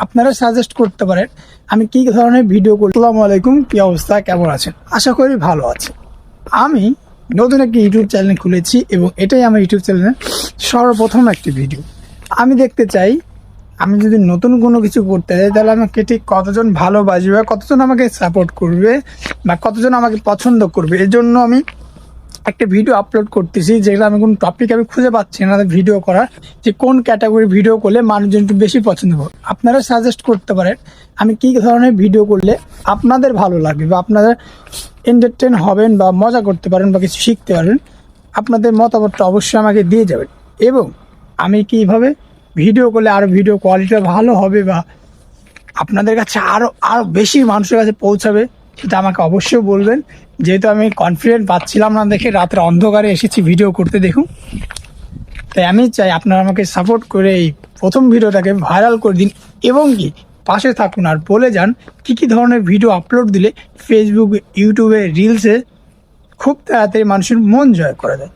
আপনারা সাজেস্ট করতে পারেন আমি কি ধরনের ভিডিও করব। আসসালামু আলাইকুম, কি অবস্থা, কেমন আছেন? আশা করি ভালো আছে। আমি নতুন একটি ইউটিউব চ্যানেল খুলেছি এবং এটাই আমার ইউটিউব চ্যানেলের সর্বপ্রথম একটি ভিডিও। আমি দেখতে চাই আমি যদি নতুন কোনো কিছু করতে চাই তাহলে আমাকে ঠিক কতজন ভালোবাসবে, কতজন আমাকে সাপোর্ট করবে বা কতজন আমাকে পছন্দ করবে। এর জন্য আমি একটা ভিডিও আপলোড করতেছি, যেগুলো আমি কোনো টপিক আমি খুঁজে পাচ্ছি না ভিডিও করার, যে কোন ক্যাটাগরি ভিডিও করলে মানুষজন একটু বেশি পছন্দ করবে। আপনারা সাজেস্ট করতে পারেন আমি কি ধরনের ভিডিও করলে আপনাদের ভালো লাগবে বা আপনারা এন্টারটেন হবেন বা মজা করতে পারেন বা কিছু শিখতে পারেন। আপনাদের মতামতটা অবশ্যই আমাকে দিয়ে যাবেন এবং আমি কীভাবে ভিডিও করলে আরও ভিডিও কোয়ালিটিটা ভালো হবে বা আপনাদের কাছে আরও বেশি মানুষের কাছে পৌঁছাবে সেটা আমাকে অবশ্যই বলবেন। যেহেতু আমি কনফিডেন্ট পাচ্ছিলাম না দেখে রাতের অন্ধকারে এসেছি ভিডিও করতে, দেখুন। তাই আমি চাই আপনারা আমাকে সাপোর্ট করে এই প্রথম ভিডিওটাকে ভাইরাল করে দিন এবং কি পাশে থাকুন আর বলে যান কী কী ধরনের ভিডিও আপলোড দিলে ফেসবুক, ইউটিউবে, রিলসে খুব তাড়াতাড়ি মানুষের মন জয় করা যায়।